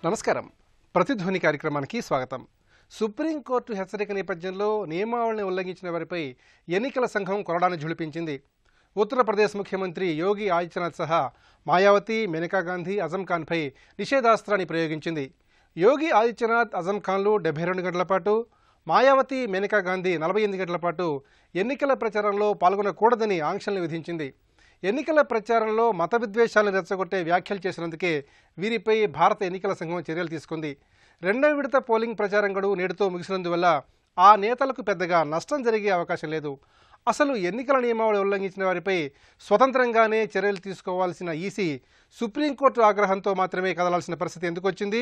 నమస్కారం. ప్రతిధ్వని కార్యక్రమానికి స్వాగతం. సుప్రీంకోర్టు హెచ్చరిక నేపథ్యంలో నియమావళిని ఉల్లంఘించిన వారిపై ఎన్నికల సంఘం కొరడాను ఝుళిపించింది. ఉత్తరప్రదేశ్ ముఖ్యమంత్రి యోగి ఆదిత్యనాథ్ సహా మాయావతి, మేనకా గాంధీ, అజం ఖాన్పై నిషేధాస్త్రాన్ని ప్రయోగించింది. యోగి ఆదిత్యనాథ్, అజం ఖాన్లు 72 గంటల పాటు, మాయావతి, మేనకా గాంధీ 48 గంటల పాటు ఎన్నికల ప్రచారంలో పాల్గొనకూడదని ఆంక్షలను విధించింది. ఎన్నికల ప్రచారంలో మత విద్వేషాలను రెచ్చగొట్టే వ్యాఖ్యలు చేసినందుకే వీరిపై భారత ఎన్నికల సంఘం చర్యలు తీసుకుంది. రెండవ విడత పోలింగ్ ప్రచారం గడువు నేడుతో ముగిసినందువల్ల ఆ నేతలకు పెద్దగా నష్టం జరిగే అవకాశం లేదు. అసలు ఎన్నికల నియమావళి ఉల్లంఘించిన వారిపై స్వతంత్రంగానే చర్యలు తీసుకోవాల్సిన ఈసీ సుప్రీంకోర్టు ఆగ్రహంతో మాత్రమే కదలాల్సిన పరిస్థితి ఎందుకు వచ్చింది?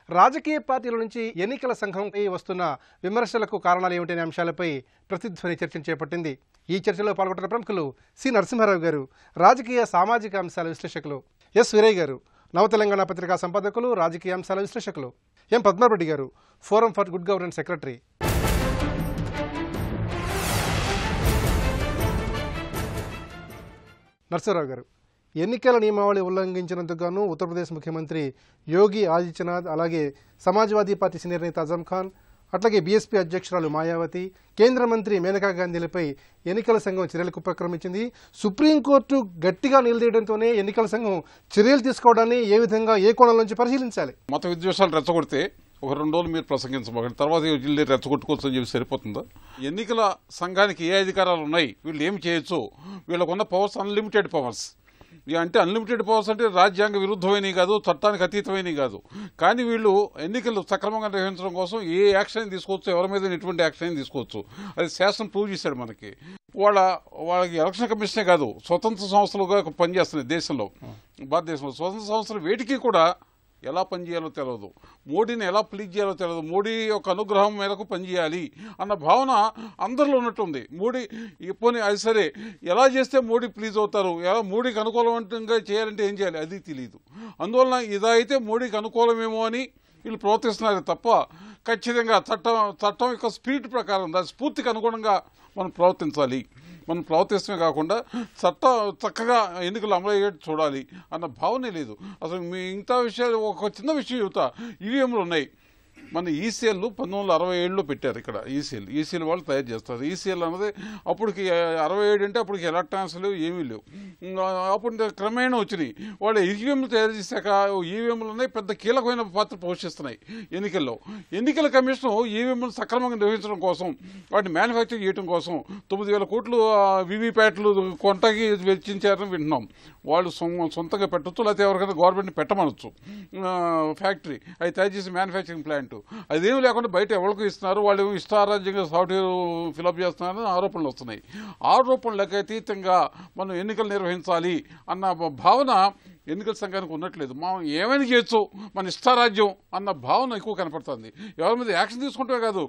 రాజకీయ పార్టీల నుంచి ఎన్నికల సంఘంపై వస్తున్న విమర్శలకు కారణాలు ఏమిటనే అంశాలపై ప్రతిధ్వని చర్చను చేపట్టింది. ఈ చర్చలో పాల్గొంటున్న ప్రముఖులు సి నరసింహారావు గారు, రాజకీయ సామాజిక అంశాల విశ్లేషకులు; ఎస్ వీరయ్య గారు, నవ తెలంగాణ పత్రికా సంపాదకులు, రాజకీయ అంశాల విశ్లేషకులు; ఎం పద్మారెడ్డి గారు, forum for good governance secretary. Narasimha Rao గారు, ఎన్నికల నియమావళి ఉల్లంఘించినందుకు గాను ఉత్తరప్రదేశ్ ముఖ్యమంత్రి యోగి ఆదిత్యనాథ్, అలాగే సమాజ్వాదీ పార్టీ సీనియర్ నేత అజం ఖాన్, అట్లాగే బీఎస్పీ అధ్యక్షురాలు మాయావతి, కేంద్ర మంత్రి మేనకా గాంధీలపై ఎన్నికల సంఘం చర్యలకు ఉపక్రమించింది. సుప్రీంకోర్టు గట్టిగా నిలదీయడంతోనే ఎన్నికల సంఘం చర్యలు తీసుకోవడాన్ని ఏ విధంగా, ఏ కోణం నుంచి పరిశీలించాలి? మత విద్వేషాలు రెచ్చగొడితే ఒక 2 రోజులు మీరు ప్రసంగించబోకండి, తర్వాత జిల్లా రెచ్చగొట్టుకోవచ్చు అని చెప్పి సరిపోతుందా? ఎన్నికల సంఘానికి ఏ అధికారాలు ఉన్నాయి, వీళ్ళు ఏమి చేయొచ్చు, వీళ్ళకున్న పవర్స్ అన్లిమిటెడ్ పవర్స్. అంటే అన్లిమిటెడ్ పవర్స్ అంటే రాజ్యాంగ విరుద్ధమైనవి కాదు, చట్టానికి అతీతమైనవి కాదు. కానీ వీళ్ళు ఎన్నికలు సక్రమంగా నిర్వహించడం కోసం ఏ యాక్షన్ తీసుకోవచ్చు, ఎవరి మీద ఎటువంటి యాక్షన్ తీసుకోవచ్చు. అది శాసనం ప్రూవ్ చేశాడు మనకి. వాళ్ళకి ఎలక్షన్ కమిషనే కాదు, స్వతంత్ర సంస్థలుగా పనిచేస్తున్నాయి దేశంలో. భారతదేశంలో స్వతంత్ర సంస్థలు వేటికి కూడా ఎలా పనిచేయాలో తెలియదు, మోడీని ఎలా ప్లీజ్ చేయాలో తెలియదు, మోడీ యొక్క అనుగ్రహం మేరకు పనిచేయాలి అన్న భావన అందరిలో ఉన్నట్టుంది. మోడీ పోనీ అది సరే, ఎలా చేస్తే మోడీ ప్లీజ్ అవుతారు, ఎలా మోడీకి అనుకూలంగా చేయాలంటే ఏం చేయాలి అది తెలియదు. అందువలన ఇదైతే మోడీకి అనుకూలమేమో అని వీళ్ళు ప్రవర్తిస్తున్నారు తప్ప ఖచ్చితంగా చట్టం యొక్క స్పిరిట్ ప్రకారం, దాని స్ఫూర్తికి అనుగుణంగా మనం ప్రవర్తించాలి. మనం ప్రవర్తిస్తమే కాకుండా చక్కగా ఎన్నికలు అమలయ్యేట్టు చూడాలి అన్న భావనే లేదు. అసలు మిగతా విషయాలు ఒక చిన్న విషయం చెబుతా. ఈవీఎంలు ఉన్నాయి. మన ఈసీఎల్ 1967లో పెట్టారు ఇక్కడ. ఈసీఎల్ వాళ్ళు తయారు చేస్తారు. ఈసీఎల్ అన్నది అప్పటికి 67 అంటే అప్పటికి ఎలక్ట్రానిక్స్ లేవు, ఏమీ లేవు. అప్పుడు క్రమేణా వచ్చినాయి. వాళ్ళు ఈవీఎంలు తయారు చేశాక ఈవీఎంలు ఉన్నాయి, పెద్ద కీలకమైన పాత్ర పోషిస్తున్నాయి ఎన్నికల్లో. ఎన్నికల కమిషన్ ఈవీఎంలు సక్రమంగా నిర్వహించడం కోసం, వాటిని మ్యానుఫ్యాక్చర్ చేయడం కోసం 9,000 కోట్లు వీవీప్యాట్లు కొంటకి వెచ్చించారని వింటున్నాం. వాళ్ళు సొంతంగా పెట్టచ్చు, లేకపోతే ఎవరికైనా గవర్నమెంట్ని పెట్టమనొచ్చు. ఫ్యాక్టరీ అది తయారు చేసే మ్యానుఫ్యాక్చరింగ్ ప్లాంట్ అదేమి లేకుండా బయట ఎవరికి ఇస్తున్నారు, వాళ్ళు ఇష్టారాజ్యంగా సాఫ్ట్వేర్ ఫిలప్ చేస్తున్నారని ఆరోపణలు వస్తున్నాయి. ఆరోపణలకు అతీతంగా మనం ఎన్నికలు నిర్వహించాలి అన్న భావన ఎన్నికల సంఘానికి ఉన్నట్లేదు. మనం ఏమైనా చేయొచ్చు, మన ఇష్టారాజ్యం అన్న భావన ఎక్కువ కనపడుతుంది. ఎవరి మీద యాక్షన్ తీసుకుంటే కాదు,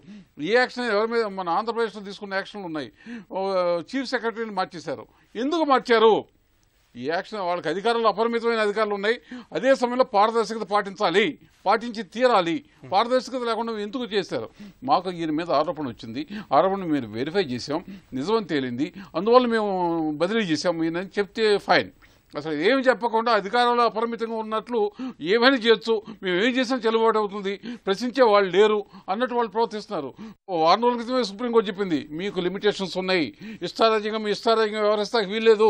ఏ యాక్షన్ ఎవరి మీద, మన ఆంధ్రప్రదేశ్లో తీసుకున్న యాక్షన్లు ఉన్నాయి. చీఫ్ సెక్రటరీని మార్చేశారు. ఎందుకు మార్చారు? ఈ యాక్షన్ వాళ్ళకి అధికారులు, అపరిమితమైన అధికారులు ఉన్నాయి. అదే సమయంలో పారదర్శకత పాటించి తీరాలి. పారదర్శకత లేకుండా ఎందుకు చేశారు? మాకు ఈయన మీద ఆరోపణ వచ్చింది, ఆరోపణ మేము వెరిఫై చేసాం, నిజమని తేలింది, అందువల్ల మేము బదిలీ చేసాం ఈయన చెప్తే ఫైన్. అసలు ఏమి చెప్పకుండా అధికారంలో అపరిమితంగా ఉన్నట్లు ఏమైనా చేయొచ్చు, మేము ఏం చేసినా చెల్లుబాటు అవుతుంది, ప్రశ్నించే వాళ్ళు లేరు అన్నట్టు వాళ్ళు ప్రవర్తిస్తున్నారు. 6 రోజుల క్రితమే సుప్రీంకోర్టు చెప్పింది, మీకు లిమిటేషన్స్ ఉన్నాయి, మీ ఇష్టారాజ్యంగా వ్యవహరిస్తాకి వీల్లేదు,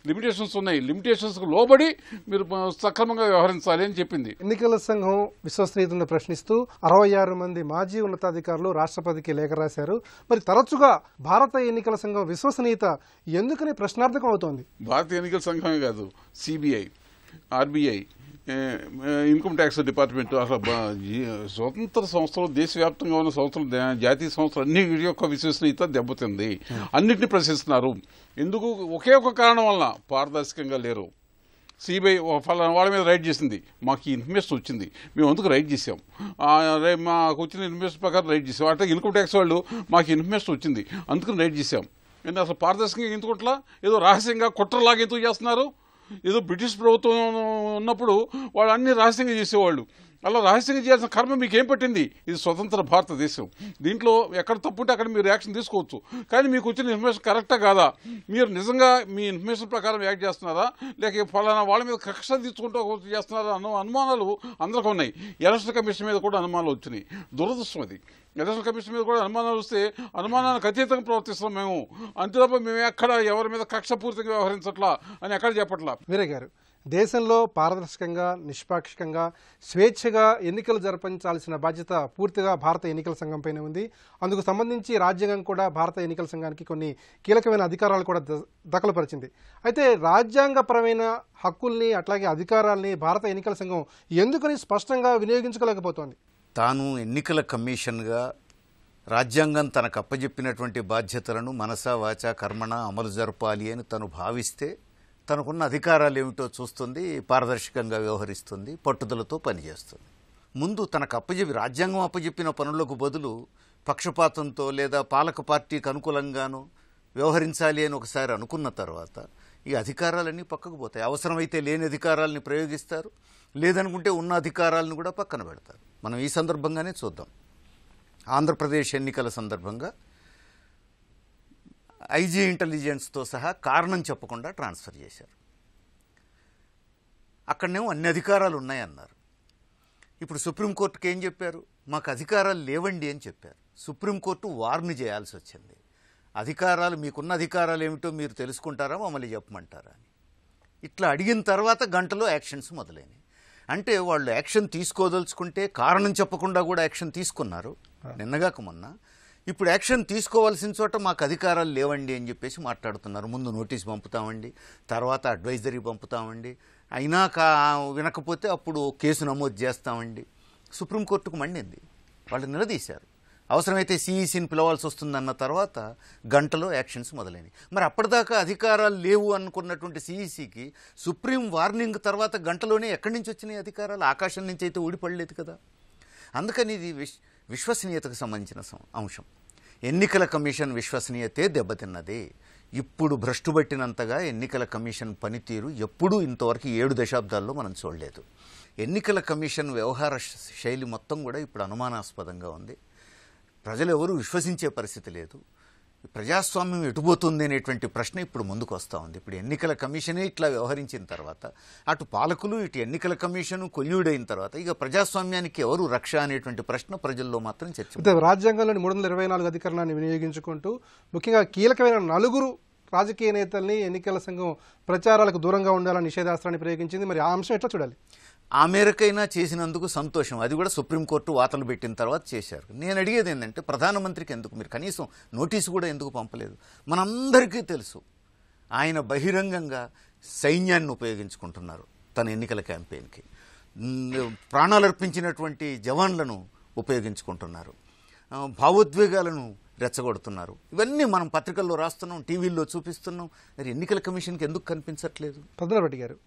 లిమిటేషన్స్ ఉన్నాయి, లిమిటేషన్స్కు లోబడి మీరు సక్రమంగా వ్యవహరించాలి అని చెప్పింది. ఎన్నికల సంఘం విశ్వసనీయతను ప్రశ్నిస్తూ 66 మంది మాజీ ఉన్నతాధికారులు రాష్ట్రపతికి లేఖ రాశారు. మరి తరచుగా భారత ఎన్నికల సంఘం విశ్వసనీయత ఎందుకని ప్రశ్నార్థకం అవుతోంది? భారతీయ ఎన్నికల సంఘమే కాదు, CBI, RBI, income tax department, అసలు స్వతంత్ర సంస్థలు, దేశవ్యాప్తంగా ఉన్న సంస్థలు, జాతీయ సంస్థలు అన్ని వీటి యొక్క విశ్వసనీయత దెబ్బతింది. అన్నింటినీ ప్రశ్నిస్తున్నారు. ఎందుకు? ఒకే ఒక కారణం వలన, పారదర్శకంగా లేరు. సిబిఐ వాళ్ళ మీద రైడ్ చేసింది, మాకు ఈ ఇన్ఫర్మేషన్ వచ్చింది, మేము అందుకు రైడ్ చేసాం, మాకు వచ్చిన ఇన్ఫర్మేషన్ ప్రకారం రైడ్ చేసాం. అంటే ఇన్కమ్ ట్యాక్స్ వాళ్ళు మాకు ఇన్ఫర్మేషన్ వచ్చింది అందుకని రైడ్ చేసాం. అసలు పారదర్శకంగా ఎందుకుంటలా, ఏదో రహస్యంగా కుట్రలాగా ఎందుకు చేస్తున్నారు? ఏదో బ్రిటిష్ ప్రభుత్వం ఉన్నప్పుడు వాళ్ళు అన్ని రహస్యంగా చేసేవాళ్ళు. అలా రహస్యంగా చేయాల్సిన కర్మ మీకు ఏం పట్టింది? ఇది స్వతంత్ర భారతదేశం. దీంట్లో ఎక్కడ తప్పు ఉంటే అక్కడ మీరు యాక్షన్ తీసుకోవచ్చు. కానీ మీకు వచ్చిన ఇన్ఫర్మేషన్ కరెక్టా కాదా? మీరు నిజంగా మీ ఇన్ఫర్మేషన్ ప్రకారం యాక్ట్ చేస్తున్నారా, లేక ఫలానా వాళ్ళ మీద కక్ష తీసుకుంటూ చేస్తున్నారా అన్న అనుమానాలు అందరికీ ఉన్నాయి. ఎలక్షన్ కమిషన్ మీద కూడా అనుమానాలు వచ్చినాయి. దురదృష్టం అది. ఎలక్షన్ కమిషన్ మీద కూడా అనుమానాలు వస్తే అనుమానానికి అతీతంగా ప్రవర్తిస్తున్నాం మేము. అంతే తప్ప మేము ఎక్కడ ఎవరి మీద కక్షపూరితంగా వ్యవహరించట్లా అని ఎక్కడ చెప్పట్లా. వీరయ్య గారు, దేశంలో పారదర్శకంగా, నిష్పాక్షికంగా, స్వేచ్ఛగా ఎన్నికలు జరిపించాల్సిన బాధ్యత పూర్తిగా భారత ఎన్నికల సంఘంపైనే ఉంది. అందుకు సంబంధించి రాజ్యాంగం కూడా భారత ఎన్నికల సంఘానికి కొన్ని కీలకమైన అధికారాలు కూడా దఖలుపరిచింది. అయితే రాజ్యాంగపరమైన హక్కుల్ని అట్లాగే అధికారాల్ని భారత ఎన్నికల సంఘం ఎందుకని స్పష్టంగా వినియోగించుకోలేకపోతోంది? తాను ఎన్నికల కమిషన్గా రాజ్యాంగం తనకు అప్పజెప్పినటువంటి బాధ్యతలను మనసా వాచా కర్మణ అమలు జరపాలి అని తను భావిస్తే తనకున్న అధికారాలు ఏమిటో చూస్తుంది, పారదర్శకంగా వ్యవహరిస్తుంది, పట్టుదలతో పనిచేస్తుంది. ముందు తనకు రాజ్యాంగం అప్పజెప్పిన పనులకు బదులు పక్షపాతంతో లేదా పాలక పార్టీకి అనుకూలంగానూ వ్యవహరించాలి అని ఒకసారి అనుకున్న తర్వాత ఈ అధికారాలన్నీ పక్కకు పోతాయి. అవసరమైతే లేని అధికారాలని ప్రయోగిస్తారు, లేదనుకుంటే ఉన్న అధికారాలను కూడా పక్కన పెడతారు. మనం ఈ సందర్భంగానే చూద్దాం. ఆంధ్రప్రదేశ్ ఎన్నికల సందర్భంగా ఐజీ ఇంటెలిజెన్స్తో సహా కారణం చెప్పకుండా ట్రాన్స్ఫర్ చేశారు. అక్కడనేమో అన్ని అధికారాలు ఉన్నాయన్నారు. ఇప్పుడు సుప్రీంకోర్టుకి ఏం చెప్పారు? మాకు అధికారాలు లేవండి అని చెప్పారు. సుప్రీంకోర్టు వార్న్ చేయాల్సి వచ్చింది. అధికారాలు, మీకున్న అధికారాలు ఏమిటో మీరు తెలుసుకుంటారా, మమ్మల్ని చెప్పమంటారా అని. ఇట్లా అడిగిన తర్వాత గంటలో యాక్షన్స్ మొదలైనవి. అంటే వాళ్ళు యాక్షన్ తీసుకోదలుచుకుంటే కారణం చెప్పకుండా కూడా యాక్షన్ తీసుకున్నారు నిన్నగాక మొన్న. ఇప్పుడు యాక్షన్ తీసుకోవాల్సిన చోట మాకు అధికారాలు లేవండి అని చెప్పేసి మాట్లాడుతున్నారు. ముందు నోటీస్ పంపుతామండి, తర్వాత అడ్వైజరీ పంపుతామండి, అయినా వినకపోతే అప్పుడు కేసు నమోదు చేస్తామండి. సుప్రీంకోర్టుకు మండింది. వాళ్ళు నిలదీశారు. అవసరమైతే సిఈసిని పిలవాల్సి వస్తుందన్న తర్వాత గంటలో యాక్షన్స్ మొదలైనవి. మరి అప్పటిదాకా అధికారాలు లేవు అనుకున్నటువంటి సిఈసికి సుప్రీం వార్నింగ్ తర్వాత గంటలోనే ఎక్కడి నుంచి వచ్చినాయి అధికారాలు? ఆకాశం నుంచి అయితే ఊడిపడలేదు కదా. అందుకని ఇది విశ్వసనీయతకు సంబంధించిన అంశం. ఎన్నికల కమిషన్ విశ్వసనీయతే దెబ్బతిన్నది. ఇప్పుడు భ్రష్టుపట్టినంతగా ఎన్నికల కమిషన్ పనితీరు ఎప్పుడూ ఇంతవరకు 7 దశాబ్దాల్లో మనం చూడలేదు. ఎన్నికల కమిషన్ వ్యవహార శైలి మొత్తం కూడా ఇప్పుడు అనుమానాస్పదంగా ఉంది. ప్రజలు ఎవరూ విశ్వసించే పరిస్థితి లేదు. ప్రజాస్వామ్యం ఎటుపోతుంది అనేటువంటి ప్రశ్న ఇప్పుడు ముందుకు వస్తూ ఉంది. ఇప్పుడు ఎన్నికల కమిషనే ఇట్లా వ్యవహరించిన తర్వాత, అటు పాలకులు ఇటు ఎన్నికల కమిషను కొల్యూడైన తర్వాత ఇక ప్రజాస్వామ్యానికి ఎవరు రక్ష అనేటువంటి ప్రశ్న ప్రజల్లో మాత్రం చర్చ. రాజ్యాంగంలోని 324 అధికరణాన్ని వినియోగించుకుంటూ ముఖ్యంగా కీలకమైన 4 రాజకీయ నేతల్ని ఎన్నికల సంఘం ప్రచారాలకు దూరంగా ఉండాలని నిషేధాస్త్రాన్ని ప్రయోగించింది. మరి ఆ అంశం ఎట్లా చూడాలి? ఆ మేరకైనా చేసినందుకు సంతోషం. అది కూడా సుప్రీంకోర్టు వాతలు పెట్టిన తర్వాత చేశారు. నేను అడిగేది ఏంటంటే, ప్రధానమంత్రికి ఎందుకు మీరు కనీసం నోటీసు కూడా ఎందుకు పంపలేదు? మనందరికీ తెలుసు ఆయన బహిరంగంగా సైన్యాన్ని ఉపయోగించుకుంటున్నారు తన ఎన్నికల క్యాంపెయిన్కి. ప్రాణాలర్పించినటువంటి జవాన్లను ఉపయోగించుకుంటున్నారు, భావోద్వేగాలను రెచ్చగొడుతున్నారు. ఇవన్నీ మనం పత్రికల్లో రాస్తున్నాం, టీవీల్లో చూపిస్తున్నాం. మరి ఎన్నికల కమిషన్కి ఎందుకు కనిపించట్లేదు? పద్మనాభరెడ్డి గారు,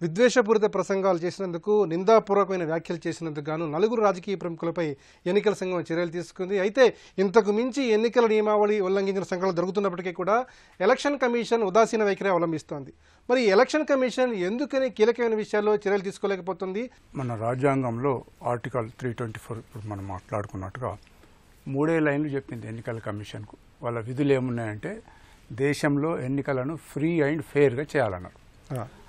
విద్వేషపూరిత ప్రసంగాలు చేసినందుకు, నిందాపూర్వకమైన వ్యాఖ్యలు చేసినందుకు గాను 4 రాజకీయ ప్రముఖులపై ఎన్నికల సంఘం చర్యలు తీసుకుంది. అయితే ఇంతకు మించి ఎన్నికల నియమావళి ఉల్లంఘించిన సంఘటనలు జరుగుతున్నప్పటికీ కూడా ఎలక్షన్ కమిషన్ ఉదాసీన వైఖరి అవలంబిస్తోంది. మరి ఎలక్షన్ కమిషన్ ఎందుకని కీలకమైన విషయాల్లో చర్యలు తీసుకోలేకపోతుంది? మన రాజ్యాంగంలో ఆర్టికల్ 324 ఇప్పుడు మనం మాట్లాడుకున్నట్టుగా 3 లైన్లు చెప్పింది ఎన్నికల కమిషన్కు. వాళ్ళ విధులు ఏమున్నాయంటే, దేశంలో ఎన్నికలను ఫ్రీ అండ్ ఫెయిర్గా చేయాలన్నారు.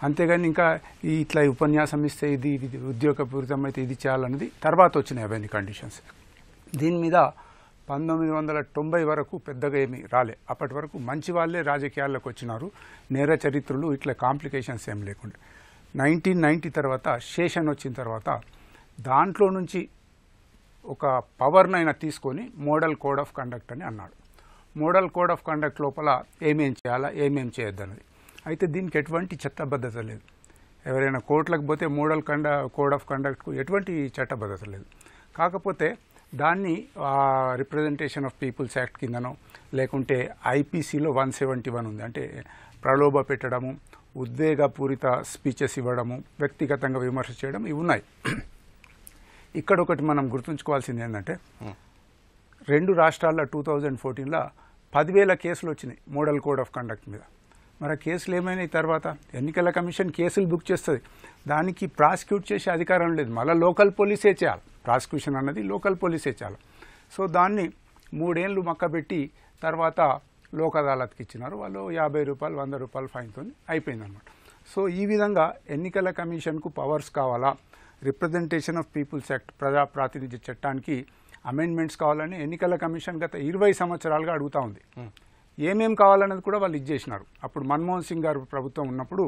అంతేగాని ఇంకా ఇట్లా ఉపన్యాసం ఇస్తే ఇది ఉద్యోగపూరితం అయితే ఇది చేయాలన్నది తర్వాత వచ్చినాయి అవన్నీ కండిషన్స్. దీని మీద 1990 వరకు పెద్దగా ఏమీ రాలే. అప్పటి వరకు మంచి వాళ్ళే రాజకీయాల్లోకి వచ్చినారు, నేర చరిత్రలు ఇట్లా కాంప్లికేషన్స్ ఏం లేకుండా. 1990 తర్వాత శేషన్ వచ్చిన తర్వాత దాంట్లో నుంచి ఒక పవర్నైనా తీసుకొని మోడల్ కోడ్ ఆఫ్ కండక్ట్ అని అన్నాడు. మోడల్ కోడ్ ఆఫ్ కండక్ట్ లోపల ఏమేం చేయాలా ఏమేం చేయొద్దన్నది. అయితే దీనికి ఎటువంటి చట్టబద్ధత లేదు. ఎవరైనా కోర్టులకు పోతే మోడల్ కోడ్ ఆఫ్ కండక్ట్కు ఎటువంటి చట్టబద్ధత లేదు. కాకపోతే దాన్ని రిప్రజెంటేషన్ ఆఫ్ పీపుల్స్ యాక్ట్ కిందనో లేకుంటే ఐపీసీలో 171 ఉంది. అంటే ప్రలోభ పెట్టడము, ఉద్వేగపూరిత స్పీచెస్ ఇవ్వడము, వ్యక్తిగతంగా విమర్శ చేయడం, ఇవి ఉన్నాయి. ఇక్కడ ఒకటి మనం గుర్తుంచుకోవాల్సింది ఏంటంటే, 2 రాష్ట్రాల్లో 2014లో 10,000 కేసులు వచ్చినాయి మోడల్ కోడ్ ఆఫ్ కండక్ట్ మీద. మరి ఆ కేసులు ఏమైనాయి తర్వాత? ఎన్నికల కమిషన్ కేసులు బుక్ చేస్తుంది, దానికి ప్రాసిక్యూట్ చేసే అధికారం లేదు, మళ్ళీ లోకల్ పోలీసే చేయాలి. ప్రాసిక్యూషన్ అన్నది లోకల్ పోలీసే చేయాలి. సో దాన్ని 3 ఏళ్ళు మక్కబెట్టి తర్వాత లోక్ అదాలత్కి ఇచ్చినారు. వాళ్ళు 50 రూపాయలు 100 రూపాయలు ఫైన్తో అయిపోయిందన్నమాట. సో ఈ విధంగా ఎన్నికల కమిషన్కు పవర్స్ కావాలా, రిప్రజెంటేషన్ ఆఫ్ పీపుల్స్ యాక్ట్ ప్రజా ప్రాతినిధ్య చట్టానికి అమెండ్మెంట్స్ కావాలని ఎన్నికల కమిషన్ గత 20 సంవత్సరాలుగా అడుగుతూ ఉంది. ఏమేం కావాలన్నది కూడా వాళ్ళు ఇచ్చేసినారు. అప్పుడు మన్మోహన్ సింగ్ గారు ప్రభుత్వం ఉన్నప్పుడు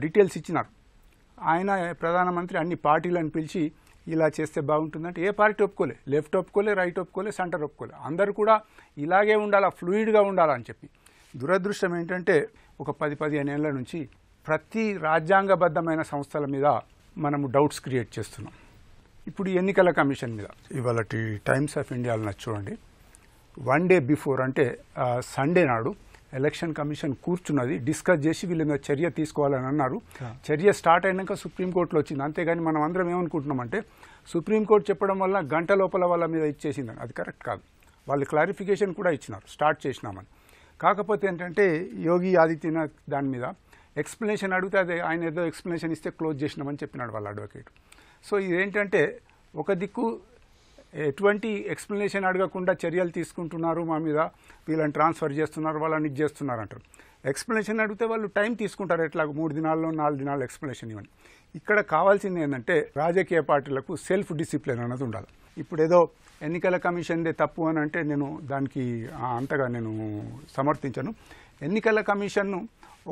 డీటెయిల్స్ ఇచ్చినారు. ఆయన ప్రధానమంత్రి అన్ని పార్టీలను పిలిచి ఇలా చేస్తే బాగుంటుందంటే ఏ పార్టీ ఒప్పుకోలే, లెఫ్ట్ ఒప్పుకోలే, రైట్ ఒప్పుకోలే, సెంటర్ ఒప్పుకోలే. అందరూ కూడా ఇలాగే ఉండాలా, ఫ్లూయిడ్గా ఉండాలని చెప్పి. దురదృష్టం ఏంటంటే ఒక 10-15 ఏళ్ల నుంచి ప్రతి రాజ్యాంగబద్ధమైన సంస్థల మీద మనము డౌట్స్ క్రియేట్ చేస్తున్నాం. ఇప్పుడు ఎన్నికల కమిషన్ మీద ఇవాళ టైమ్స్ ఆఫ్ ఇండియాలో చూడండి, 1 డే బిఫోర్ అంటే సండే నాడు ఎలక్షన్ కమిషన్ కూర్చున్నది, డిస్కస్ చేసి వీళ్ళ మీద చర్య తీసుకోవాలని అన్నారు. చర్య స్టార్ట్ అయినాక సుప్రీంకోర్టులో వచ్చింది. అంతేగాని మనం అందరం ఏమనుకుంటున్నామంటే సుప్రీంకోర్టు చెప్పడం వల్ల గంట లోపల వాళ్ళ మీద ఇచ్చేసిందని. అది కరెక్ట్ కాదు. వాళ్ళు క్లారిఫికేషన్ కూడా ఇచ్చినారు, స్టార్ట్ చేసినామని. కాకపోతే ఏంటంటే యోగి ఆదిత్యనాథ్ దాని మీద ఎక్స్ప్లెనేషన్ అడిగితే అదే ఆయన ఏదో ఎక్స్ప్లెనేషన్ ఇస్తే క్లోజ్ చేసినామని చెప్పినాడు వాళ్ళ అడ్వకేట్. సో ఇదేంటంటే ఒక దిక్కు ఎటువంటి ఎక్స్ప్లెనేషన్ అడగకుండా చర్యలు తీసుకుంటున్నారు, మా మీద వీళ్ళని ట్రాన్స్ఫర్ చేస్తున్నారు, వాళ్ళని ఇది చేస్తున్నారు అంటారు. ఎక్స్ప్లెనేషన్ అడిగితే వాళ్ళు టైం తీసుకుంటారు, ఎట్లా 3 దినాల్లో 4 దినాల్లో ఎక్స్ప్లెనేషన్ ఇవ్వండి. ఇక్కడ కావాల్సింది ఏంటంటే రాజకీయ పార్టీలకు సెల్ఫ్ డిసిప్లిన్ అన్నది ఉండాలి. ఇప్పుడు ఏదో ఎన్నికల కమిషన్దే తప్పు అని అంటే నేను దానికి అంతగా నేను సమర్థించను. ఎన్నికల కమిషన్ను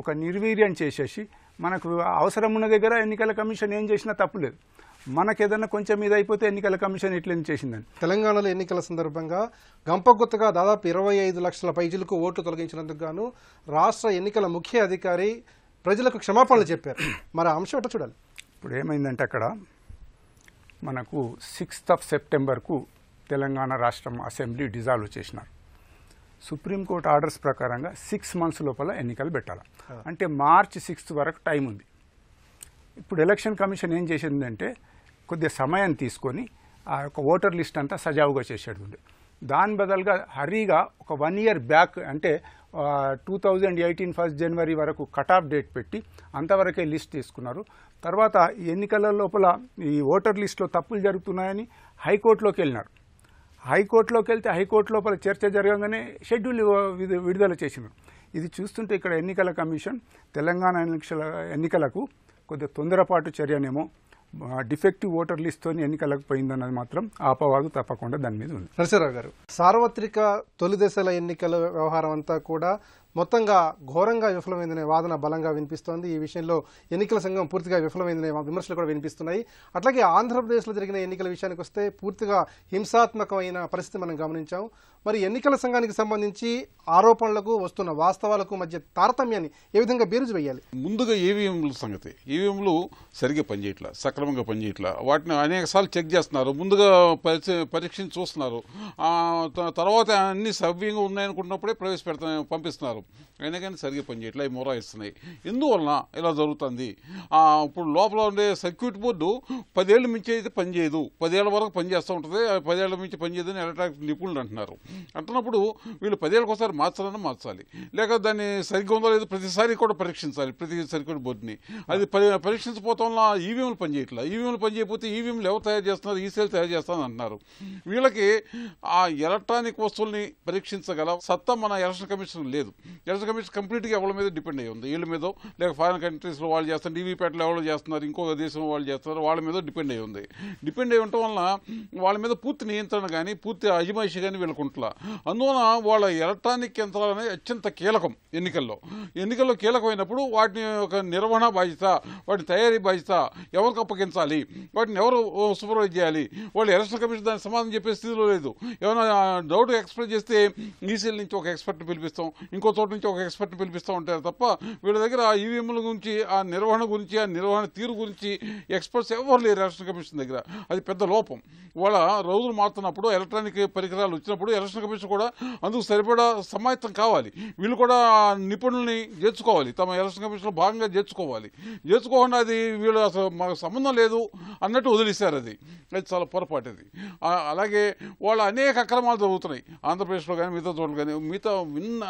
ఒక నిర్వీర్యం చేసేసి మనకు అవసరం ఉన్న దగ్గర ఎన్నికల కమిషన్ ఏం చేసినా తప్పులేదు, మనకేదన్నా కొంచెం మీద అయిపోతే ఎన్నికల కమిషన్ ఎట్లని చేసిందని. తెలంగాణలో ఎన్నికల సందర్భంగా గంపగుత్తగా దాదాపు 25 లక్షల పైచిలకు ఓట్లు తొలగించినందుకు గాను రాష్ట్ర ఎన్నికల ముఖ్య అధికారి ప్రజలకు క్షమాపణలు చెప్పారు. మరి ఆ అంశం ఎట్లా చూడాలి? ఇప్పుడు ఏమైందంటే అక్కడ మనకు 6th సెప్టెంబర్కు తెలంగాణ రాష్ట్రం అసెంబ్లీ డిజాల్వ్ చేసినారు. సుప్రీంకోర్టు ఆర్డర్స్ ప్రకారంగా 6 months లోపల ఎన్నికలు పెట్టాలి. అంటే March 6th వరకు టైం ఉంది. ఇప్పుడు ఎలక్షన్ కమిషన్ ఏం చేసిందంటే కొద్దిగా సమయం తీసుకొని ఆ యొక్క ఓటర్ లిస్ట్ అంతా సజావుగా చేసేది. దాని బదులుగా హరీగా ఒక 1 year బ్యాక్ అంటే 2018 1st January వరకు కట్ ఆఫ్ డేట్ పెట్టి అంతవరకే లిస్ట్ తీసుకున్నారు. తర్వాత ఈ ఎన్నికల లోపల ఈ ఓటర్ లిస్టులో తప్పులు జరుగుతున్నాయని హైకోర్టులోకి వెళ్ళినారు. హైకోర్టులోకి వెళ్తే హైకోర్టు లోపల చర్చ జరగగానే షెడ్యూల్ విడుదల చేసినారు. ఇది చూస్తుంటే ఇక్కడ ఎన్నికల కమిషన్ తెలంగాణ ఎన్నికలకు కొద్దిగా తొందరపాటు చర్యనేమో, డిఫెక్టివ్ ఓటర్ లిస్ట్తో ఎన్నికలకు పోయిందన్నది మాత్రం ఆపవాదు తప్పకుండా దాని మీద ఉంది. నరసింహరావు గారు, సార్వత్రిక తొలి దశల ఎన్నికల వ్యవహారం అంతా కూడా మొత్తంగా ఘోరంగా విఫలమైందనే వాదన బలంగా వినిపిస్తోంది. ఈ విషయంలో ఎన్నికల సంఘం పూర్తిగా విఫలమైందనే విమర్శలు కూడా వినిపిస్తున్నాయి. అట్లాగే ఆంధ్రప్రదేశ్లో జరిగిన ఎన్నికల విషయానికి వస్తే పూర్తిగా హింసాత్మకమైన పరిస్థితి మనం గమనించాం. మరి ఎన్నికల సంఘానికి సంబంధించి ఆరోపణలకు వస్తున్న వాస్తవాలకు మధ్య తారతమ్యాన్ని ఏ విధంగా బేరుజు వేయాలి? ముందుగా ఈవీఎంల సంగతి. ఈవీఎంలు సరిగ్గా పనిచేయట్లా, సక్రమంగా పనిచేయట్లా. వాటిని అనేక సార్లు చెక్ చేస్తున్నారు, ముందుగా పరీక్షించి చూస్తున్నారు, తర్వాత అన్ని సవ్యంగా ఉన్నాయనుకున్నప్పుడే పంపిస్తున్నారు. అయినా కానీ సరిగ్గా పనిచేయట్లా, అవి మొరాయిస్తున్నాయి. ఎందువలన ఇలా జరుగుతుంది? ఇప్పుడు లోపల ఉండే సర్క్యూట్ బోర్డు 10 ఏళ్ళు మించి అయితే పనిచేయదు, 10 ఏళ్ల వరకు పనిచేస్తూ ఉంటుంది, 10 ఏళ్ల మించి పనిచేయదని ఎలక్ట్రానిక్ నిపుణులు అంటున్నారు. అంటున్నప్పుడు వీళ్ళు 10 ఏళ్ళకి ఒకసారి మార్చాలి, లేక దాన్ని సరిగ్గా ఉందో లేదో ప్రతిసారి కూడా పరీక్షించాలి ప్రతి సర్క్యూట్ బోర్డుని. అది పరీక్షించకపోవటం వల్ల ఈవీఎంలు పనిచేయట్లా. ఈవీఎంలు పనిచేయకపోతే ఈవీఎంలు ఎవరు తయారు చేస్తున్నారు, ఈసీఎల్ తయారు చేస్తారని అంటున్నారు. వీళ్ళకి ఆ ఎలక్ట్రానిక్ వస్తువుల్ని పరీక్షించగల సత్తా మన ఎలక్షన్ కమిషన్ లేదు. ఎలక్షన్ కమిషన్ కంప్లీట్గా ఎవరి మీద డిపెండ్ అయ్యి ఉంది. వీళ్ళ మీద, లేక ఫారిన్ కంట్రీస్లో వాళ్ళు చేస్తారు, డీవీప్యాట్లో ఎవరు చేస్తున్నారు, ఇంకొక దేశంలో వాళ్ళు చేస్తున్నారు, వాళ్ళ మీద డిపెండ్ అయ్యి ఉంది. డిపెండ్ అయ్యి ఉండటం వలన వాళ్ళ మీద పూర్తి నియంత్రణ కానీ పూర్తి అజమాయిషి కానీ వీళ్ళకు ఉంటుందా. అందువలన వాళ్ళ ఎలక్ట్రానిక్ యంత్రాలు అనేది అత్యంత కీలకం ఎన్నికల్లో కీలకమైనప్పుడు వాటిని ఒక నిర్వహణ బాధ్యత, వాటి తయారీ బాధ్యత ఎవరికి అప్పగించాలి, వాటిని ఎవరు సూపర్వైజ్ చేయాలి. వాళ్ళు ఎలక్షన్ కమిషన్ దానికి సమాధానం చెప్పే స్థితిలో లేదు. ఏమైనా డౌట్ ఎక్స్ప్రెస్ చేస్తే ఈసీఎల్ నుంచి ఒక ఎక్స్పర్ట్ని పిలిపిస్తాం, ఇంకో చోట నుంచి ఒక ఎక్స్పర్ట్ని పిలిపిస్తూ ఉంటారు తప్ప వీళ్ళ దగ్గర ఈవీఎంల గురించి, ఆ నిర్వహణ గురించి, ఆ నిర్వహణ తీరు గురించి ఎక్స్పర్ట్స్ ఎవరు లేరు ఎలక్షన్ కమిషన్ దగ్గర. అది పెద్ద లోపం. వాళ్ళ రోజులు మారుతున్నప్పుడు, ఎలక్ట్రానిక్ పరికరాలు వచ్చినప్పుడు ఎలక్షన్ కమిషన్ కూడా అందుకు సరిపడా సమాయత్తం కావాలి. వీళ్ళు కూడా నిపుణుల్ని చేర్చుకోవాలి, తమ ఎలక్షన్ కమిషన్లో భాగంగా చేర్చుకోకుండా అది వీళ్ళు అసలు మాకు సంబంధం లేదు అన్నట్టు వదిలేశారు. అది చాలా పొరపాటు. అది అలాగే వాళ్ళ అనేక అక్రమాలు జరుగుతున్నాయి ఆంధ్రప్రదేశ్లో కానీ మిగతా చోట్ల కానీ. మిగతా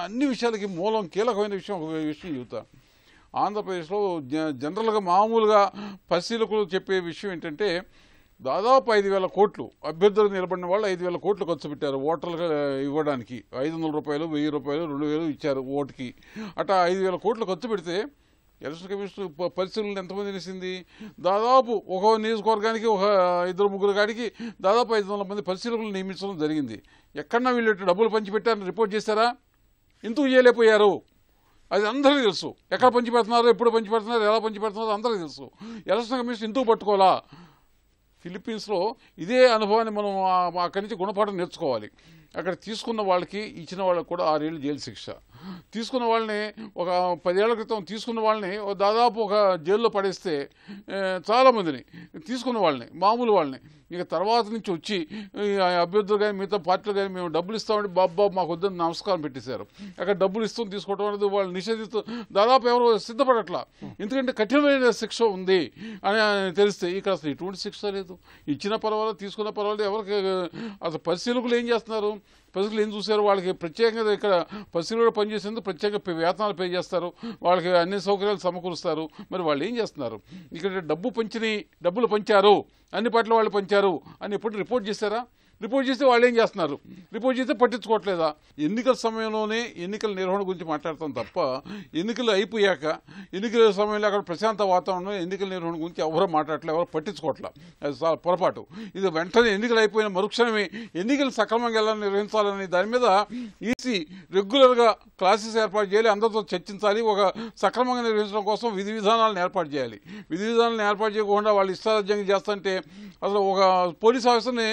అన్ని విషయాలకి మూలం మూలం కీలకమైన ఒక విషయం చెబుతా. ఆంధ్రప్రదేశ్లో జనరల్గా మామూలుగా పరిశీలకులు చెప్పే విషయం ఏంటంటే దాదాపు 5,000 కోట్లు అభ్యర్థులు నిలబడిన వాళ్ళు 5,000 కోట్లు ఖర్చు పెట్టారు ఓటర్లుగా ఇవ్వడానికి. 500 రూపాయలు, 1,000 రూపాయలు, 2,000 ఇచ్చారు ఓటుకి. అట్లా 5,000 కోట్లు ఖర్చు పెడితే ఎలక్షన్ కమిషన్ పరిశీలనలు ఎంతమంది వేసింది? దాదాపు ఒక నియోజకవర్గానికి ఒక 2-3 కాడికి దాదాపు 500 మంది పరిశీలకులు నియమించడం జరిగింది. ఎక్కడన్నా వీళ్ళు డబ్బులు పంచిపెట్టారని రిపోర్ట్ చేశారా? ఎందుకు చేయలేకపోయారు? అది అందరికీ తెలుసు. ఎక్కడ పంచిపెడుతున్నారు, ఎప్పుడు పంచిపెడుతున్నారు, ఎలా పంచిపెడుతున్నారు అందరికీ తెలుసు. ఎలక్షన్ కమిషన్ ఎందుకు పట్టుకోవాలా? ఫిలిప్పీన్స్లో ఇదే అనుభవాన్ని మనం అక్కడి నుంచి గుణపాఠం నేర్చుకోవాలి. అక్కడ తీసుకున్న వాళ్ళకి ఇచ్చిన వాళ్ళకి కూడా 6 ఏళ్ళు జైలు శిక్ష. తీసుకున్న వాళ్ళని ఒక 10 ఏళ్ల క్రితం తీసుకున్న వాళ్ళని దాదాపు ఒక జైల్లో పడేస్తే చాలామందిని తీసుకున్న వాళ్ళని, మామూలు వాళ్ళని, ఇక తర్వాత నుంచి వచ్చి అభ్యర్థులు కానీ మిగతా పార్టీలు కానీ మేము డబ్బులు ఇస్తామంటే బాబు మాకు వద్దని నమస్కారం పెట్టేశారు. అక్కడ డబ్బులు ఇస్తాం తీసుకోవడం అనేది వాళ్ళు నిషేధిస్తూ దాదాపు ఎవరు సిద్ధపడట్లా. ఎందుకంటే కఠినమైన శిక్ష ఉంది అని తెలిస్తే ఇక్కడ అసలు ఎటువంటి శిక్ష లేదు. ఇచ్చిన పర్వాలేదు, తీసుకున్న పర్వాలేదు. ఎవరికి అసలు పరిశీలకులు ఏం చేస్తున్నారు? పరిశీలకులు ఏం చూశారు? వాళ్ళకి ప్రత్యేకంగా ఇక్కడ పరిశీలకులు పనిచేసేందుకు ప్రత్యేక వేతనాలు పే చేస్తారు, వాళ్ళకి అన్ని సౌకర్యాలు సమకూరుస్తారు. మరి వాళ్ళు ఏం చేస్తున్నారు? ఇక్కడ డబ్బులు పంచారు, అన్ని పార్టీల వాళ్ళు పంచారు అని ఎప్పుడు రిపోర్ట్ చేశారా? రిపోర్ట్ చేస్తే వాళ్ళు ఏం చేస్తున్నారు? రిపోర్ట్ చేస్తే పట్టించుకోవట్లేదా? ఎన్నికల సమయంలోనే ఎన్నికల నిర్వహణ గురించి మాట్లాడతాం తప్ప ఎన్నికలు అయిపోయాక ఎన్నికల సమయంలో అక్కడ ప్రశాంత వాతావరణంలో ఎన్నికల నిర్వహణ గురించి ఎవరో మాట్లాడట్లేదు, ఎవరు పట్టించుకోవట్లేదు. అది చాలా పొరపాటు. ఇది వెంటనే ఎన్నికలు అయిపోయిన మరుక్షణమే ఎన్నికలు సక్రమంగా ఎలా నిర్వహించాలని దాని మీద ఈసీ రెగ్యులర్గా క్లాసెస్ ఏర్పాటు చేయాలి, అందరితో చర్చించాలి. ఒక సక్రమంగా నిర్వహించడం కోసం విధి విధానాలను ఏర్పాటు చేయాలి. విధి విధానాలను ఏర్పాటు చేయకుండా వాళ్ళు ఇష్టారాజ్యంగా చేస్తుంటే అసలు ఒక పోలీస్ ఆఫీసర్ని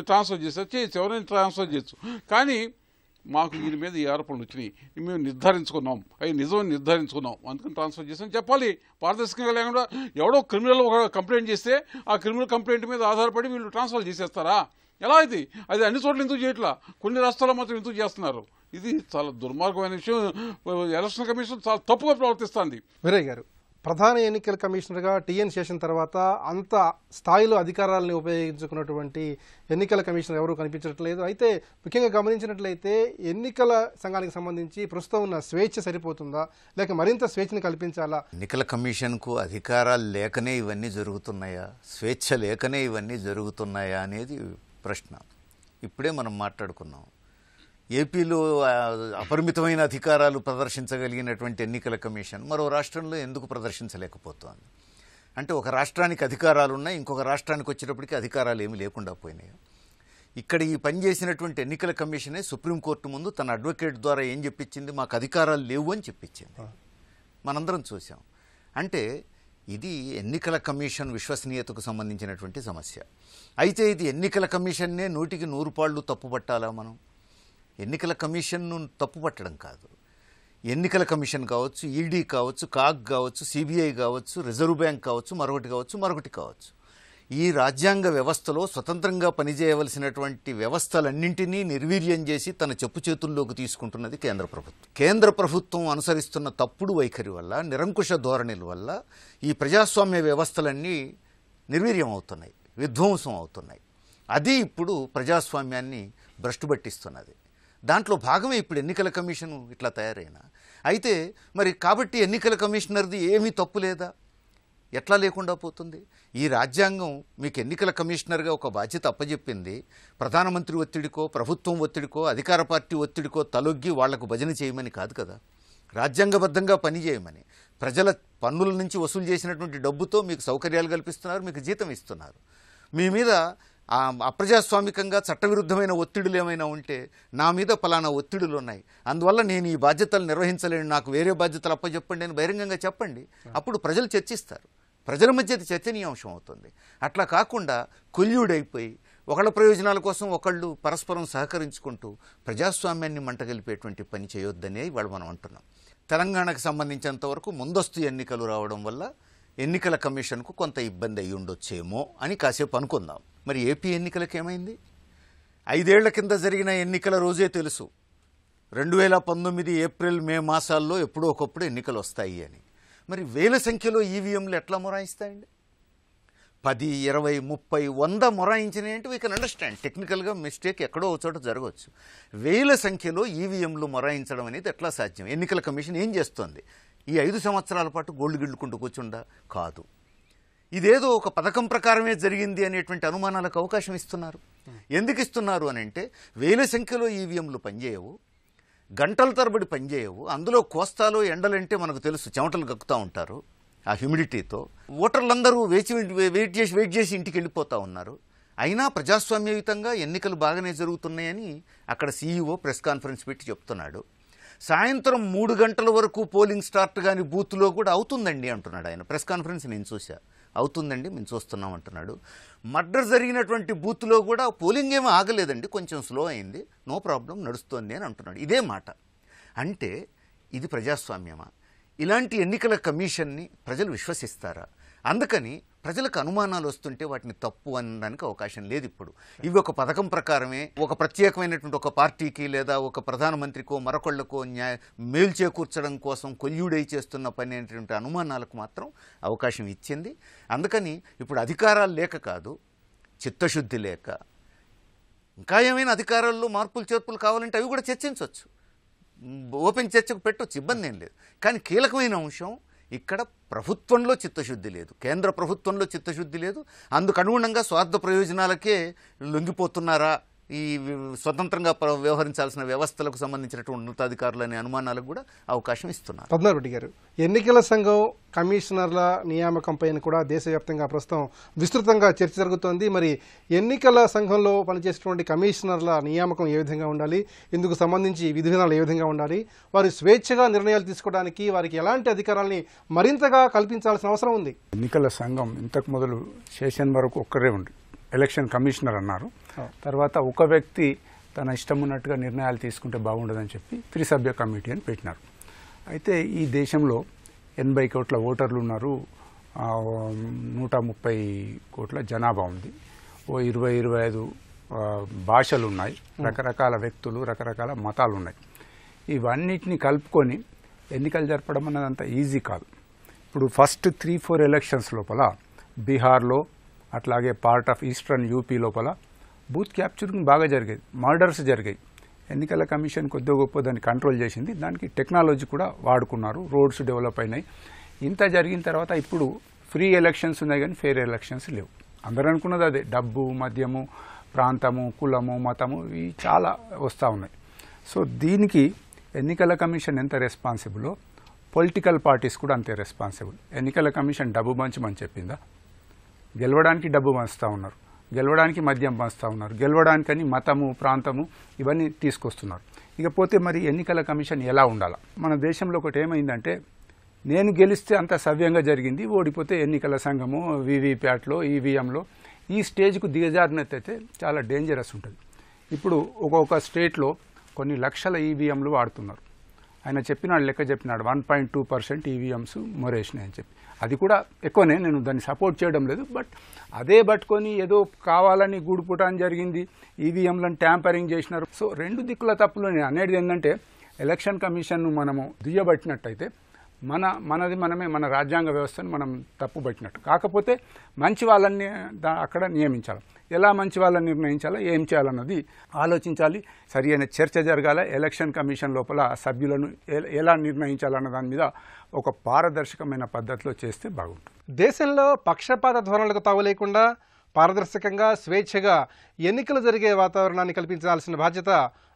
ట్రాన్స్ఫర్ చేస్తారు, చేయొచ్చు, ఎవరైనా ట్రాన్స్ఫర్ చేయొచ్చు. కానీ మాకు వీరి మీద ఈ ఆరోపణలు వచ్చినాయి, మేము నిర్ధారించుకున్నాం, అవి నిజమని నిర్ధారించుకున్నాం, అందుకని ట్రాన్స్ఫర్ చేసామని చెప్పాలి. పారదర్శకంగా లేకుండా ఎవడో క్రిమినల్ ఒక కంప్లైంట్ చేస్తే ఆ క్రిమినల్ కంప్లైంట్ మీద ఆధారపడి వీళ్ళు ట్రాన్స్ఫర్ చేసేస్తారా? ఎలా ఇది? అది అన్ని చోట్ల ఎందుకు చేయట్లా, కొన్ని రాష్ట్రాల్లో మాత్రం ఎందుకు చేస్తున్నారు? ఇది చాలా దుర్మార్గమైన విషయం. ఎలక్షన్ కమిషన్ చాలా తప్పుగా ప్రవర్తిస్తుంది. వీరయ్య గారు, ప్రధాన ఎన్నికల కమిషనర్గా టీఎన్ శేషన్ తర్వాత అంత స్థాయిలో అధికారాలను ఉపయోగించుకున్నటువంటి ఎన్నికల కమిషనర్ ఎవరూ కనిపించట్లేదు. అయితే ముఖ్యంగా గమనించినట్లయితే ఎన్నికల సంఘానికి సంబంధించి ప్రస్తుతం ఉన్న స్వేచ్ఛ సరిపోతుందా, లేక మరింత స్వేచ్ఛను కల్పించాలా? ఎన్నికల కమిషన్కు అధికారాలు లేకనే ఇవన్నీ జరుగుతున్నాయా, స్వేచ్ఛ లేకనే ఇవన్నీ జరుగుతున్నాయా అనేది ప్రశ్న. ఇప్పుడే మనం మాట్లాడుకున్నాం. ఏపీలో అపరిమితమైన అధికారాలు ప్రదర్శించగలిగినటువంటి ఎన్నికల కమిషన్ మరో రాష్ట్రంలో ఎందుకు ప్రదర్శించలేకపోతోంది? అంటే ఒక రాష్ట్రానికి అధికారాలు ఉన్నాయి, ఇంకొక రాష్ట్రానికి వచ్చేటప్పటికి అధికారాలు ఏమీ లేకుండా పోయినాయి. ఇక్కడ ఈ పనిచేసినటువంటి ఎన్నికల కమిషనే సుప్రీంకోర్టు ముందు తన అడ్వకేట్ ద్వారా ఏం చెప్పించింది? మాకు అధికారాలు లేవు అని చెప్పించింది. మనందరం చూసాం. అంటే ఇది ఎన్నికల కమిషన్ విశ్వసనీయతకు సంబంధించినటువంటి సమస్య. అయితే ఇది ఎన్నికల కమిషన్నే 100కి 100 పాళ్ళు తప్పుపట్టాలా మనం? ఎన్నికల కమిషన్ను తప్పుపట్టడం కాదు. ఎన్నికల కమిషన్ కావచ్చు, ఈడీ కావచ్చు, కాగ్ కావచ్చు, సిబిఐ కావచ్చు, రిజర్వ్ బ్యాంక్ కావచ్చు, మరొకటి కావచ్చు. ఈ రాజ్యాంగ వ్యవస్థలో స్వతంత్రంగా పనిచేయవలసినటువంటి వ్యవస్థలన్నింటినీ నిర్వీర్యం చేసి తన చెప్పు చేతుల్లోకి తీసుకుంటున్నది కేంద్ర ప్రభుత్వం. కేంద్ర ప్రభుత్వం అనుసరిస్తున్న తప్పుడు వైఖరి వల్ల, నిరంకుశ ధోరణుల వల్ల ఈ ప్రజాస్వామ్య వ్యవస్థలన్నీ నిర్వీర్యం అవుతున్నాయి, విధ్వంసం అవుతున్నాయి. అది ఇప్పుడు ప్రజాస్వామ్యాన్ని భ్రష్టుపట్టిస్తున్నది. దాంట్లో భాగమే ఇప్పుడు ఎన్నికల కమిషను ఇట్లా తయారైన. అయితే మరి కాబట్టి ఎన్నికల కమిషనర్ది ఏమీ తప్పు లేదా? ఎట్లా లేకుండా పోతుంది? ఈ రాజ్యాంగం మీకు ఎన్నికల కమిషనర్గా ఒక బాధ్యత అప్పచెప్పింది. ప్రధానమంత్రి ఒత్తిడికో, ప్రభుత్వం ఒత్తిడికో, అధికార పార్టీ ఒత్తిడికో తలొగ్గి వాళ్లకు భజన చేయమని కాదు కదా, రాజ్యాంగబద్ధంగా పనిచేయమని. ప్రజల పన్నుల నుంచి వసూలు చేసినటువంటి డబ్బుతో మీకు సౌకర్యాలు కల్పిస్తున్నారు, మీకు జీతం ఇస్తున్నారు. మీ మీద అప్రజాస్వామికంగా చట్టవిరుద్ధమైన ఒత్తిడులు ఏమైనా ఉంటే నా మీద పలానా ఒత్తిడులు ఉన్నాయి, అందువల్ల నేను ఈ బాధ్యతలు నిర్వహించలేను, నాకు వేరే బాధ్యతలు అప్పచెప్పండి అని బహిరంగంగా చెప్పండి. అప్పుడు ప్రజలు చర్చిస్తారు, ప్రజల మధ్య అది చర్చనీయాంశం అవుతుంది. అట్లా కాకుండా కొల్యూడైపోయి ఒకళ్ళ ప్రయోజనాల కోసం ఒకళ్ళు పరస్పరం సహకరించుకుంటూ ప్రజాస్వామ్యాన్ని మంటగలిపేటువంటి పని చేయొద్దనే ఇవాళ మనం అంటున్నాం. తెలంగాణకు సంబంధించినంతవరకు ముందస్తు ఎన్నికలు రావడం వల్ల ఎన్నికల కమిషన్కు కొంత ఇబ్బంది అయి ఉండొచ్చేమో అని కాసేపు అనుకుందాం. మరి ఏపీ ఎన్నికలకు ఏమైంది? 5 ఏళ్ల కింద జరిగిన ఎన్నికల రోజే తెలుసు 2019 ఏప్రిల్ మే మాసాల్లో ఎప్పుడో ఒకప్పుడు ఎన్నికలు వస్తాయి అని. మరి వేల సంఖ్యలో ఈవీఎంలు ఎట్లా మొరాయిస్తాయండి? 10, 20, 30, 100 మొరాయించినాయి అంటే వీ కెన్ అండర్స్టాండ్. టెక్నికల్గా మిస్టేక్ ఎక్కడో ఒక చోట జరగవచ్చు. వేల సంఖ్యలో ఈవీఎంలు మొరాయించడం అనేది ఎట్లా సాధ్యం? ఎన్నికల కమిషన్ ఏం చేస్తోంది? ఈ 5 సంవత్సరాల పాటు గోల్డ్ గిల్లుకుంటూ కూర్చుండా? కాదు. ఇదేదో ఒక పథకం ప్రకారమే జరిగింది అనేటువంటి అనుమానాలకు అవకాశం ఇస్తున్నారు. ఎందుకు ఇస్తున్నారు అని అంటే వేల సంఖ్యలో ఈవీఎంలు పనిచేయవు, గంటల తరబడి పనిచేయవు. అందులో కోస్తాలో ఎండలంటే మనకు తెలుసు, చెమటలు కక్కుతూ ఉంటారు ఆ హ్యూమిడిటీతో. ఓటర్లందరూ వెయిట్ చేసి ఇంటికి వెళ్ళిపోతూ ఉన్నారు. అయినా ప్రజాస్వామ్యయుతంగా ఎన్నికలు బాగానే జరుగుతున్నాయని అక్కడ సీఈఓ ప్రెస్ కాన్ఫరెన్స్ పెట్టి చెప్తున్నాడు. సాయంత్రం 3 గంటల వరకు పోలింగ్ స్టార్ట్ కానీ బూత్లో కూడా అవుతుందండి అంటున్నాడు ఆయన. ప్రెస్ కాన్ఫరెన్స్ నేను చూసా. అవుతుందండి, మేము చూస్తున్నాం అంటున్నాడు. మర్డర్ జరిగినటువంటి బూత్లో కూడా పోలింగ్ ఏమీ ఆగలేదండి, కొంచెం స్లో అయింది, నో ప్రాబ్లం, నడుస్తోంది అని అంటున్నాడు. ఇదే మాట. అంటే ఇది ప్రజాస్వామ్యమా? ఇలాంటి ఎన్నికల కమిషన్ని ప్రజలు విశ్వసిస్తారా? అందుకని ప్రజలకు అనుమానాలు వస్తుంటే వాటిని తప్పు అనడానికి అవకాశం లేదు. ఇప్పుడు ఇవి ఒక పథకం ప్రకారమే, ఒక ప్రత్యేకమైనటువంటి ఒక పార్టీకి లేదా ఒక ప్రధానమంత్రికో మరొకళ్లకో మేలు చేకూర్చడం కోసం కొల్యూడై చేస్తున్న పని అనేటువంటి అనుమానాలకు మాత్రం అవకాశం ఇచ్చింది. అందుకని ఇప్పుడు అధికారాలు లేక కాదు, చిత్తశుద్ధి లేక, ఇంకా ఏమైనా అధికారాల్లో మార్పులు చేర్పులు కావాలంటే అవి కూడా చర్చించవచ్చు, ఓపెన్ చర్చకు పెట్టవచ్చు, ఇబ్బంది ఏం లేదు. కానీ కీలకమైన అంశం ఇక్కడ ప్రభుత్వంలో చిత్తశుద్ధి లేదు, కేంద్ర ప్రభుత్వంలో చిత్తశుద్ధి లేదు. అందుకు అనుగుణంగా స్వార్థ ప్రయోజనాలకే లొంగిపోతున్నారా ఈ స్వతంత్రంగా వ్యవహరించాల్సిన వ్యవస్థలకు సంబంధించినటువంటి ఉన్నతాధికారులు అనే అనుమానాలకు కూడా అవకాశం ఇస్తున్నారు. పద్మనాభ రెడ్డి గారు, ఎన్నికల సంఘం కమిషనర్ల నియామకం పైన కూడా దేశవ్యాప్తంగా ప్రస్తుతం విస్తృతంగా చర్చ జరుగుతోంది. మరి ఎన్నికల సంఘంలో పనిచేసేటువంటి కమిషనర్ల నియామకం ఏ విధంగా ఉండాలి, ఇందుకు సంబంధించి విధి విధానాలు ఏ విధంగా ఉండాలి, వారు స్వేచ్ఛగా నిర్ణయాలు తీసుకోవడానికి వారికి ఎలాంటి అధికారాలని మరింతగా కల్పించాల్సిన అవసరం ఉంది? ఎన్నికల సంఘం ఇంతకు మొదలు సెషన్ వరకు ఒక్కరే ఉంది, ఎలక్షన్ కమిషనర్ అన్నారు. తర్వాత ఒక వ్యక్తి తన ఇష్టం ఉన్నట్టుగా నిర్ణయాలు తీసుకుంటే బాగుండదని చెప్పి 3 సభ్య కమిటీ అని పెట్టినారు. అయితే ఈ దేశంలో 80 కోట్ల ఓటర్లు ఉన్నారు, 130 కోట్ల జనాభా ఉంది, 20-25 భాషలు ఉన్నాయి, రకరకాల వ్యక్తులు, రకరకాల మతాలు ఉన్నాయి. ఇవన్నిటిని కలుపుకొని ఎన్నికలు జరపడం అన్నది అంత ఈజీ కాదు. ఇప్పుడు ఫస్ట్ 3-4 ఎలక్షన్స్ లోపల బీహార్లో, అట్లాగే పార్ట్ ఆఫ్ ఈస్టర్న్ యూపీ లోపల బూత్ క్యాప్చరింగ్ బాగా జరిగేది, మర్డర్స్ జరిగాయి. ఎన్నికల కమిషన్ కొద్దిగా గొప్ప దాన్ని కంట్రోల్ చేసింది, దానికి టెక్నాలజీ కూడా వాడుకున్నారు, రోడ్స్ డెవలప్ అయినాయి. ఇంత జరిగిన తర్వాత ఇప్పుడు ఫ్రీ ఎలక్షన్స్ ఉన్నాయి కానీ ఫెయిర్ ఎలక్షన్స్ లేవు. అందరూ అనుకున్నది అదే, డబ్బు, మద్యము, ప్రాంతము, కులము, మతము ఇవి చాలా వస్తూ ఉన్నాయి. సో దీనికి ఎన్నికల కమిషన్ ఎంత రెస్పాన్సిబులో పొలిటికల్ పార్టీస్ కూడా అంతే రెస్పాన్సిబుల్. ఎన్నికల కమిషన్ డబ్బు పంచమని చెప్పిందా? గెలవడానికి డబ్బు పంచుతూ ఉన్నారు, గెలవడానికి మద్యం పంచుతూ ఉన్నారు, గెలవడానికని మతము, ప్రాంతము ఇవన్నీ తీసుకొస్తున్నారు. ఇకపోతే మరి ఎన్నికల కమిషన్ ఎలా ఉండాలా? మన దేశంలో ఒకటి ఏమైందంటే, నేను గెలిస్తే అంత సవ్యంగా జరిగింది, ఓడిపోతే ఎన్నికల సంఘము వీవీప్యాట్లో, ఈవీఎంలో ఈ స్టేజ్కు దిగజారినట్టయితే చాలా డేంజరస్ ఉంటుంది. ఇప్పుడు ఒక్కొక్క స్టేట్లో కొన్ని లక్షల ఈవీఎంలు వాడుతున్నారు. ఆయన చెప్పినాడు, లెక్క చెప్పినాడు, 1.2% ఈవీఎంస్ మొరేసినాయి అని చెప్పి. అది కూడా ఎక్కువనే, నేను దాన్ని సపోర్ట్ చేయడం లేదు. బట్ అదే పట్టుకొని ఏదో కావాలని గూడుపుటాన్ని జరిగింది, ఈవీఎంలను ట్యాంపరింగ్ చేసినారు. సో 2 దిక్కుల తప్పులు. నేను అనేది ఏంటంటే, ఎలక్షన్ కమిషన్ను మనము దుయ్యబట్టినట్టయితే మన రాజ్యాంగ వ్యవస్థను మనం తప్పు పట్టినట్టు. కాకపోతే మంచి వాళ్ళని అక్కడ నియమించాలి. ఎలా మంచి వాళ్ళని నిర్ణయించాలో, ఏం చేయాలన్నది ఆలోచించాలి. సరి అయిన చర్చ జరగాల. ఎలక్షన్ కమిషన్ లోపల సభ్యులను ఎలా నిర్ణయించాలన్న దాని మీద ఒక పారదర్శకమైన పద్ధతిలో చేస్తే బాగుంటుంది. దేశంలో పక్షపాత ధోరణులకు తావు లేకుండా పారదర్శకంగా, స్వేచ్ఛగా ఎన్నికలు జరిగే వాతావరణాన్ని కల్పించాల్సిన బాధ్యత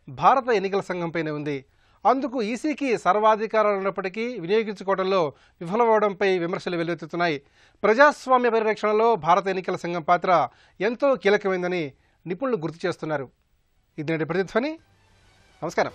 భారత ఎన్నికల సంఘంపైనే ఉంది. అందుకు ఈసీకి సర్వాధికారాలు ఉన్నప్పటికీ వినియోగించుకోవడంలో విఫలమవడంపై విమర్శలు వెల్లువెత్తుతున్నాయి. ప్రజాస్వామ్య పరిరక్షణలో భారత ఎన్నికల సంఘం పాత్ర ఎంతో కీలకమైందని నిపుణులు గుర్తు చేస్తున్నారు. ఇది నేటి ప్రతిధ్వని. నమస్కారం.